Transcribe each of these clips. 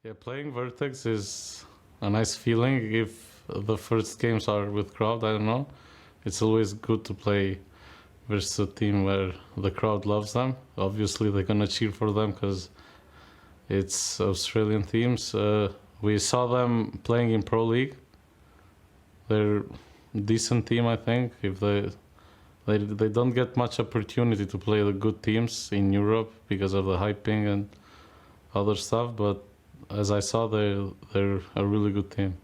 Yeah, playing Vertex is a nice feeling. If the first games are with crowd, I don't know. It's always good to play versus a team where the crowd loves them. Obviously, they're gonna cheer for them because it's Australian teams. We saw them playing in Pro League. They're a decent team, I think. If they don't get much opportunity to play the good teams in Europe because of the hyping and other stuff, but as I saw, they're a really good team.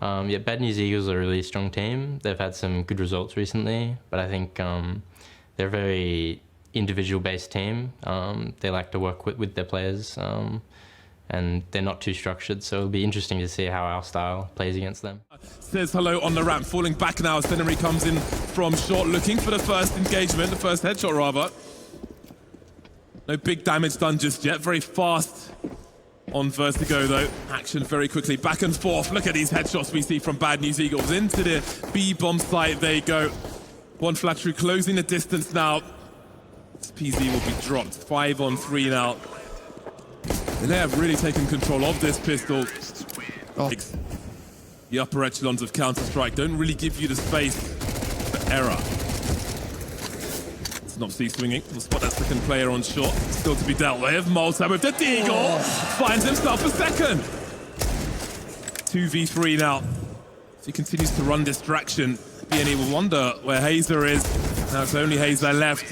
Yeah, Bad News Eagles are a really strong team. They've had some good results recently, but I think they're a very individual-based team. They like to work with their players, and they're not too structured, so it'll be interesting to see how our style plays against them. Says hello on the ramp, falling back now as Seneri comes in from short, looking for the first engagement, the first headshot rather. No big damage done just yet, very fast on Vertigo though. Action very quickly, back and forth. Look at these headshots we see from Bad News Eagles. Into the B-bomb site they go. One flattery closing the distance now. This PZ will be dropped, 5 on 3 now. And they have really taken control of this pistol. Oh. The upper echelons of Counter-Strike don't really give you the space for error. Synopsy swinging. We'll spot that second player on short. Still to be dealt with. Malta with the Deagle. Finds himself a second. 2v3 now. So he continues to run distraction. BNE will wonder where Hazer is. Now it's only Hazer left.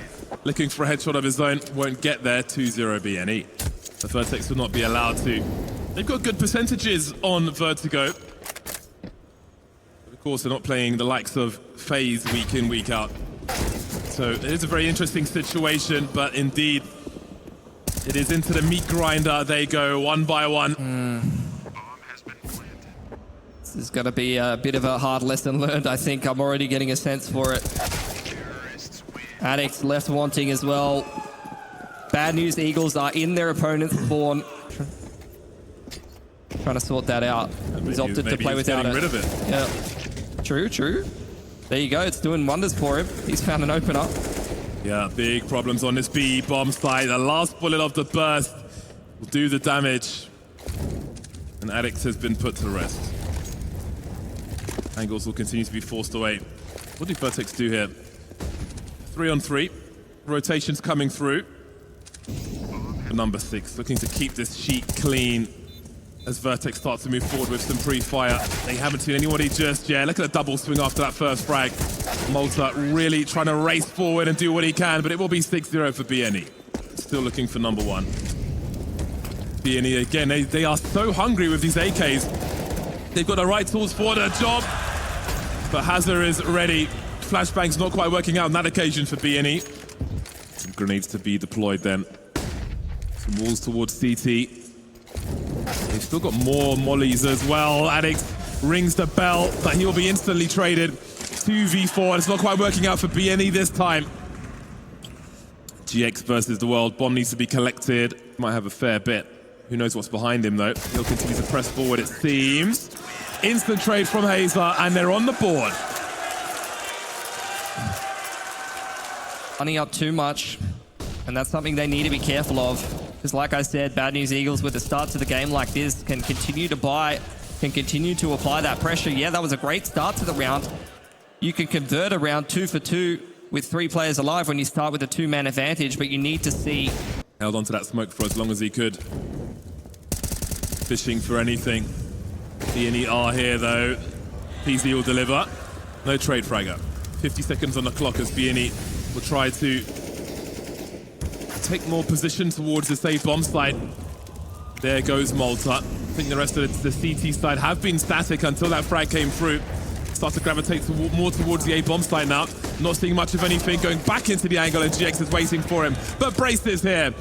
Looking for a headshot of his own. Won't get there. 2-0 BNE. The Vertex will not be allowed to. They've got good percentages on Vertigo. Of course, they're not playing the likes of FaZe week in, week out. So it is a very interesting situation, but indeed, it is into the meat grinder. They go one by one. This is going to be a bit of a hard lesson learned, I think. I'm already getting a sense for it. Addicts left wanting as well. Bad News Eagles are in their opponent's spawn. Trying to sort that out. He's opted to play without it. Rid of it. Yeah. True, true. There you go. It's doing wonders for him. He's found an opener. Yeah, big problems on this B-bomb site. The last bullet of the burst will do the damage. And Addicts has been put to rest. Angles will continue to be forced away. What do Vertex do here? 3 on 3. Rotations coming through. Number 6, looking to keep this sheet clean as Vertex starts to move forward with some pre-fire. They haven't seen anybody just yet. Look at the double swing after that first frag. Malta really trying to race forward and do what he can, but it will be 6-0 for BNE. Still looking for number 1. BNE again, they are so hungry with these AKs. They've got the right tools for the job, but Hazard is ready. Flashbang's not quite working out on that occasion for BNE. Some grenades to be deployed then. Some walls towards CT. They've still got more mollies as well. Addict rings the bell, but he'll be instantly traded. 2v4. It's not quite working out for BNE this time. GX versus the world. Bomb needs to be collected. Might have a fair bit. Who knows what's behind him, though. He'll continue to press forward, it seems. Instant trade from Hazer, and they're on the board. Running up too much, and that's something they need to be careful of. Because like I said, Bad News Eagles with the start to the game like this can continue to buy, can continue to apply that pressure. Yeah, that was a great start to the round. You can convert a round 2 for 2 with 3 players alive when you start with a 2-man advantage, but you need to see. Held onto that smoke for as long as he could. Fishing for anything. BNE are here though. PZ will deliver. No trade fragger. 50 seconds on the clock as BNE will try to take more position towards the safe bomb site. There goes Malta. I think the rest of the CT side have been static until that frag came through. Start to gravitate more towards the A bomb site now. Not seeing much of anything. Going back into the angle and GX is waiting for him. But Brace is here.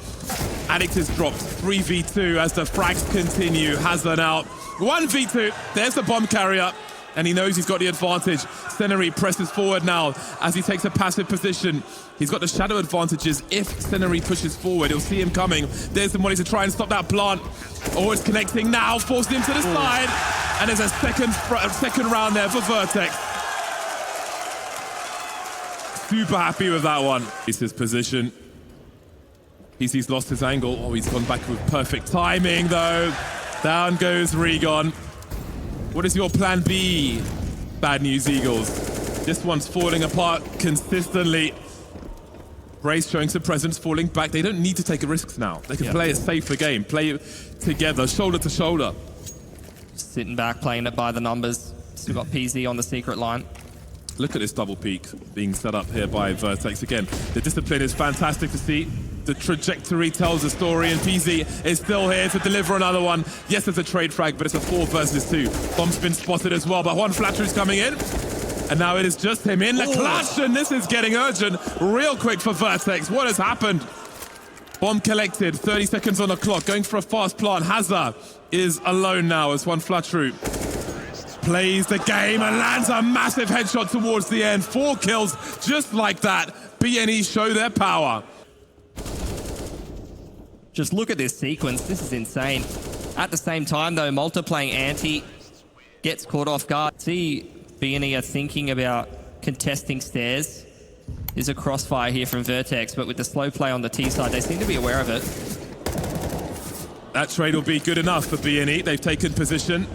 Addict is dropped. 3v2 as the frags continue. Hazard out. 1v2. There's the bomb carrier. And he knows he's got the advantage. Seneri presses forward now as he takes a passive position. He's got the shadow advantages. If Seneri pushes forward, he'll see him coming. There's the money to try and stop that plant. Oh, it's connecting now, forced him to the side. And there's a second round there for Vertex. Super happy with that one. It's his position. PZ's lost his angle. Oh, he's gone back with perfect timing, though. Down goes Regon. What is your plan B, Bad News Eagles? This one's falling apart consistently. Brace showing some presence, falling back. They don't need to take risks now. They can play a safer game, play it together, shoulder to shoulder. Just sitting back, playing it by the numbers. Still got PZ on the secret line. Look at this double peak being set up here by Vertex. Again, the discipline is fantastic to see. The trajectory tells a story, and PZ is still here to deliver another one. Yes, it's a trade frag, but it's a 4 versus 2. Bomb's been spotted as well, but Juan Flattery's coming in. And now it is just him in the clutch, and this is getting urgent real quick for Vertex. What has happened? Bomb collected, 30 seconds on the clock, going for a fast plant. Hazard is alone now as Juan Flattery plays the game and lands a massive headshot towards the end. 4 kills just like that. BNE show their power. Just look at this sequence. This is insane. At the same time, though, Malta playing anti gets caught off guard. See, BNE are thinking about contesting stairs. There's a crossfire here from Vertex, but with the slow play on the T side, they seem to be aware of it. That trade will be good enough for BNE. They've taken position.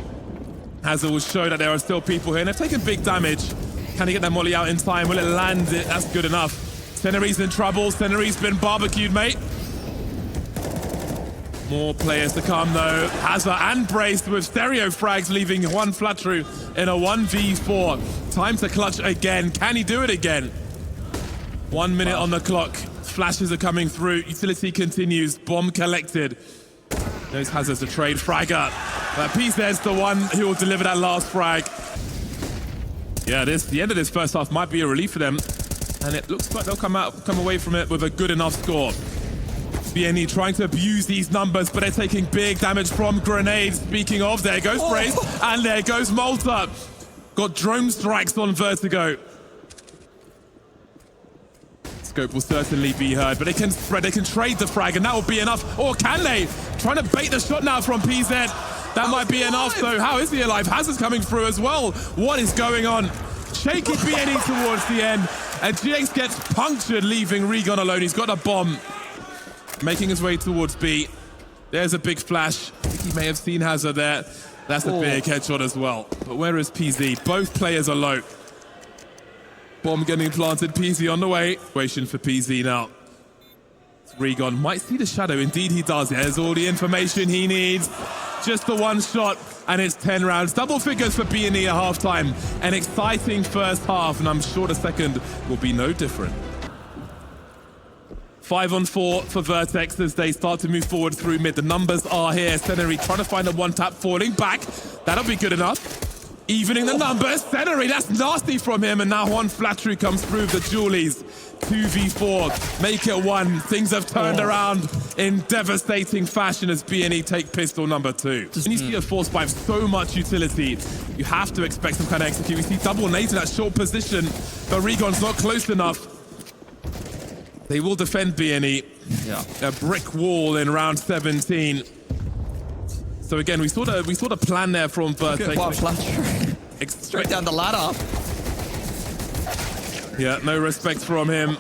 Hazard will show that there are still people here, and they've taken big damage. Can he get that molly out in time? Will it land it? That's good enough. Senery's in trouble. Senery's been barbecued, mate. More players to come, though. Hazard and Braced with stereo frags, leaving Juan Flattery in a 1v4. Time to clutch again. Can he do it again? 1 minute on the clock. Flashes are coming through. Utility continues. Bomb collected. There's Hazard's a trade fragger. But PZ's the one who will deliver that last frag. Yeah, the end of this first half might be a relief for them. And it looks like they'll come away from it with a good enough score. BNE trying to abuse these numbers, but they're taking big damage from grenades. Speaking of, there goes Brace, and there goes Malta. Got drone strikes on Vertigo. Scope will certainly be heard, but they can spread, they can trade the frag, and that will be enough. Or can they? Trying to bait the shot now from PZ. That might be enough, though. How is he alive? Hazard's coming through as well. What is going on? Shaky BNE towards the end, and GX gets punctured, leaving Regon alone. He's got a bomb. Making his way towards B. There's a big flash. I think he may have seen Hazard there. That's a big headshot as well. But where is PZ? Both players are low. Bomb getting planted. PZ on the way. Waiting for PZ now. Regon might see the shadow. Indeed he does. There's all the information he needs. Just the one shot, and it's 10 rounds. Double figures for BNE at halftime. An exciting first half, and I'm sure the second will be no different. 5-on-4 for Vertex as they start to move forward through mid. The numbers are here. Senery trying to find a one-tap, falling back. That'll be good enough. Evening the numbers. Senery, that's nasty from him. And now Juan Flattery comes through the Julies. 2v4. Make it 1. Things have turned around in devastating fashion as BNE take pistol number 2. When you see a force pipe, so much utility, you have to expect some kind of execute. We see double nades in that short position, but Regon's not close enough. They will defend BNE. Yeah. A brick wall in round 17. So again, we saw the plan there from Vertex. Straight down the ladder. Yeah, no respect from him.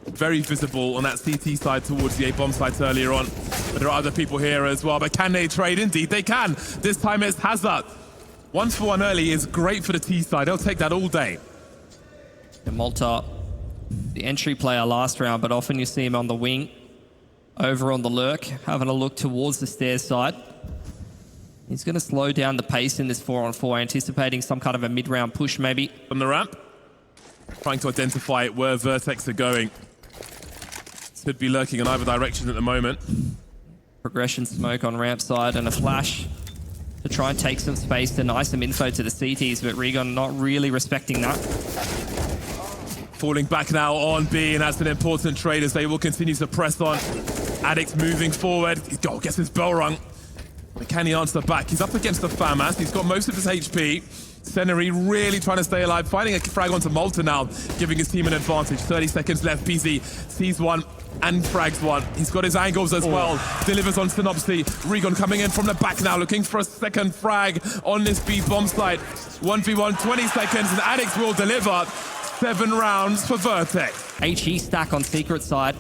Very visible on that CT side towards the A-bomb sites earlier on. But there are other people here as well. But can they trade? Indeed, they can. This time it's Hazard. 1-for-1 early is great for the T side. They'll take that all day. And Malta, the entry player last round, but often you see him on the wing, over on the lurk, having a look towards the stairs side. He's going to slow down the pace in this 4-on-4, anticipating some kind of a mid-round push maybe. On the ramp, trying to identify where Vertex are going. Could be lurking in either direction at the moment. Progression smoke on ramp side and a flash to try and take some space, deny some info to the CTs, but Regon not really respecting that. Falling back now on B, and that's an important trade as they will continue to press on. Addict moving forward. Gets his bell rung. But can he answer back? He's up against the FAMAS. He's got most of his HP. Senery really trying to stay alive. Finding a frag onto Malta now, giving his team an advantage. 30 seconds left. PZ sees one and frags one. He's got his angles as well. Delivers on Synopsy. Regon coming in from the back now, looking for a second frag on this B bomb site. 1v1, 20 seconds, and Addict will deliver. 7 rounds for Vertex. HE stack on secret side.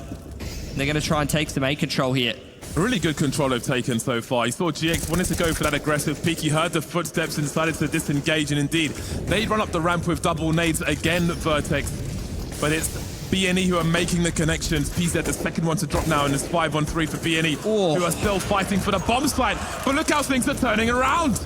They're going to try and take some A control here. Really good control they've taken so far. You saw GX wanted to go for that aggressive peek. He heard the footsteps and decided to disengage, and indeed, they'd run up the ramp with double nades again, Vertex. But it's BNE who are making the connections. PZ, the second one to drop now, and it's 5-on-3 for BNE, who are still fighting for the bomb site. But look how things are turning around.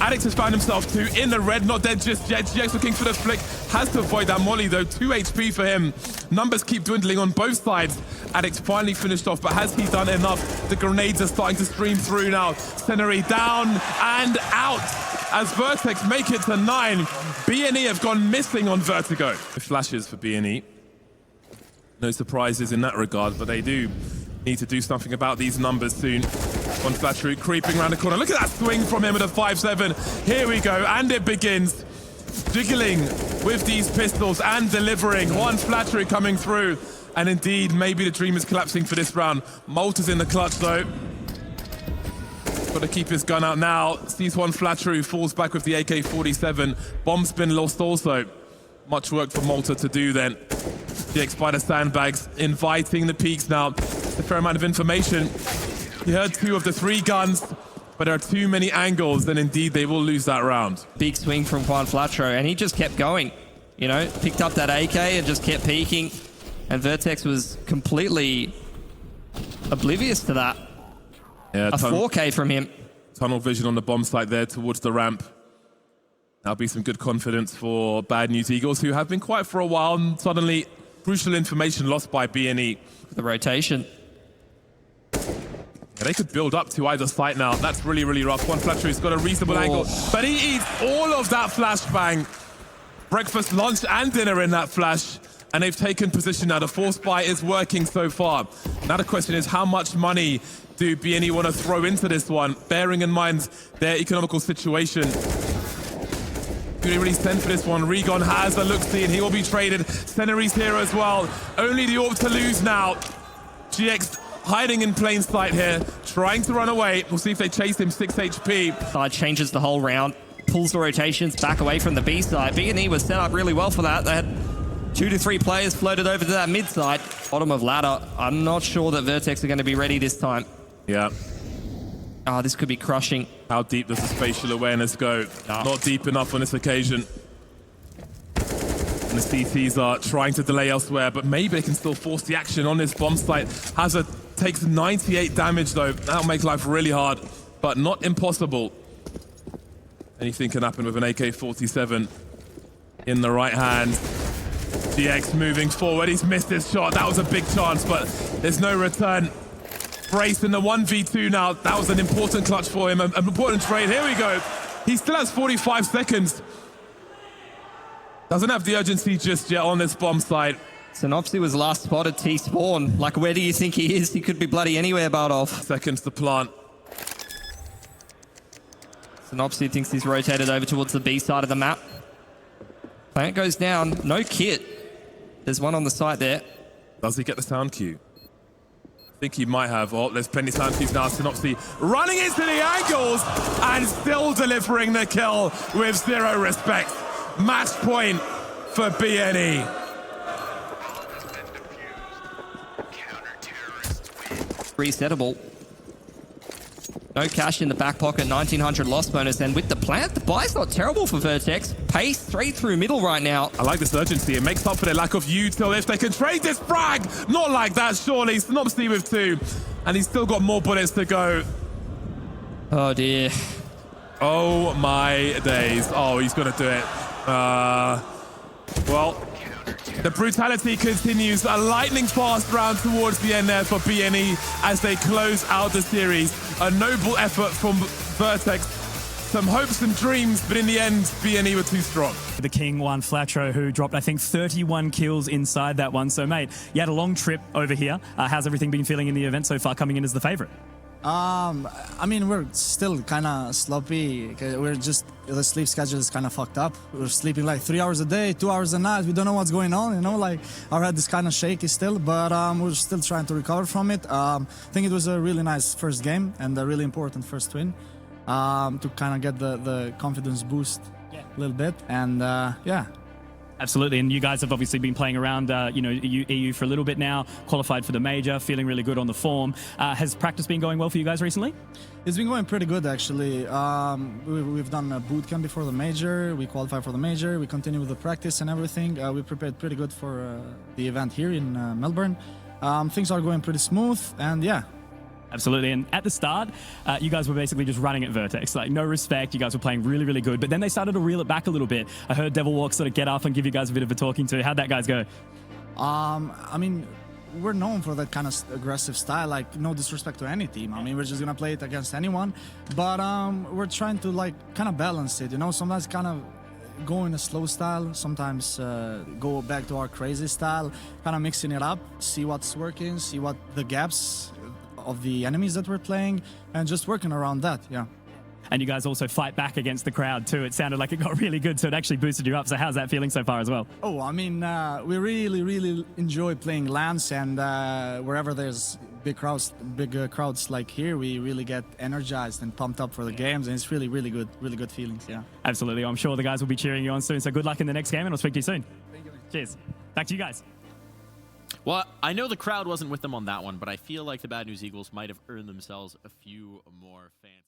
Addict has found himself too in the red, not dead just yet. GX looking for the flick, has to avoid that molly though. 2 HP for him. Numbers keep dwindling on both sides. Addict finally finished off, but has he done enough? The grenades are starting to stream through now. Scenery down and out as Vertex make it to 9. BNE have gone missing on Vertigo. Flashes for BNE. No surprises in that regard, but they do need to do something about these numbers soon. One Flattery creeping around the corner. Look at that swing from him at a 5-7. Here we go, and it begins. Jiggling with these pistols and delivering. One Flattery coming through. And indeed, maybe the dream is collapsing for this round. Malta's in the clutch though. Got to keep his gun out now. Sees one Flattery who falls back with the AK-47. Bomb's been lost also. Much work for Malta to do then. GX by the sandbags, inviting the peaks now. A fair amount of information. He heard 2 of the 3 guns, but there are too many angles, and indeed they will lose that round. Big swing from Juan Flatro, and he just kept going. You know, picked up that AK and just kept peeking. And Vertex was completely oblivious to that. Yeah, a 4K from him. Tunnel vision on the bomb site there towards the ramp. That'll be some good confidence for Bad News Eagles, who have been quiet for a while, and suddenly crucial information lost by BNE. The rotation. Yeah, they could build up to either site now. That's really, really rough. One Flattery's got a reasonable angle, but he eats all of that flashbang. Breakfast, lunch, and dinner in that flash. And they've taken position now. The force buy is working so far. Now the question is, how much money do BNE want to throw into this one, bearing in mind their economical situation? Do they really send for this one? Regon has a look-see and he will be traded. Senery's here as well. Only the orb to lose now. GX hiding in plain sight here, trying to run away. We'll see if they chase him. 6 HP. Side changes the whole round, pulls the rotations back away from the B side. BNE was set up really well for that. They had 2 to 3 players floated over to that mid side. Bottom of ladder. I'm not sure that Vertex are going to be ready this time. Yeah. Oh, this could be crushing. How deep does the spatial awareness go? Not deep enough on this occasion. And the CTs are trying to delay elsewhere, but maybe they can still force the action on this bomb site. Hazard takes 98 damage though. That'll make life really hard, but not impossible. Anything can happen with an AK-47 in the right hand. GX moving forward. He's missed his shot. That was a big chance, but there's no return. Brace in the 1v2 now. That was an important clutch for him. An important trade. Here we go. He still has 45 seconds. Doesn't have the urgency just yet on this bomb site. Synopsy was last spotted T-spawn. Like, where do you think he is? He could be bloody anywhere, Bardolph. Seconds to plant. Synopsy thinks he's rotated over towards the B side of the map. Plant goes down. No kit. There's one on the site there. Does he get the sound cue? I think he might have. Oh, there's plenty of sound cues now. Synopsy running into the angles and still delivering the kill with 0 respect. Match point for BNE. Resettable. No cash in the back pocket, 1900 loss bonus, and with the plant, the buy's not terrible for Vertex. Pace straight through middle right now. I like this urgency. It makes up for their lack of util if they can trade this frag. Not like that, surely. Synopsy with 2, and he's still got more bullets to go. Oh dear. Oh my days. Oh, he's gonna do it. Well, the brutality continues. A lightning fast round towards the end there for BNE as they close out the series. A noble effort from Vertex. Some hopes and dreams, but in the end, BNE were too strong. The King Juan Flatro, who dropped, I think, 31 kills inside that one. So, mate, you had a long trip over here. How's everything been feeling in the event so far, coming in as the favorite? I mean, we're still kind of sloppy. We're just, the sleep schedule is kind of fucked up. We're sleeping like 3 hours a day, 2 hours a night. We don't know what's going on, you know, like our head is kind of shaky still, but we're still trying to recover from it. I think it was a really nice first game and a really important first win to kind of get the confidence boost a little bit. And yeah, Absolutely, and you guys have obviously been playing around, EU for a little bit now, qualified for the major, feeling really good on the form. Has practice been going well for you guys recently? It's been going pretty good, actually. We've done a boot camp before the major. We qualified for the major. We continue with the practice and everything. We prepared pretty good for the event here in Melbourne. Things are going pretty smooth, and yeah. Absolutely, and at the start, you guys were basically just running at Vertex, like no respect. You guys were playing really, really good, but then they started to reel it back a little bit. I heard Devil Walk sort of get up and give you guys a bit of a talking to. How'd that guys go? I mean, we're known for that kind of aggressive style, like no disrespect to any team. I mean, we're just gonna play it against anyone, but we're trying to like kind of balance it, you know, sometimes kind of go in a slow style, sometimes go back to our crazy style, kind of mixing it up, see what's working, see what the gaps of the enemies that we're playing, and just working around that, yeah. And you guys also fight back against the crowd too. It sounded like it got really good, so it actually boosted you up. So how's that feeling so far as well? Oh, I mean, we really, really enjoy playing LANs, and wherever there's big crowds like here, we really get energized and pumped up for the games, and it's really, really good feelings, yeah. Absolutely. I'm sure the guys will be cheering you on soon, so good luck in the next game, and I'll speak to you soon. Thank you. Cheers. Back to you guys. Well, I know the crowd wasn't with them on that one, but I feel like the Bad News Eagles might have earned themselves a few more fans.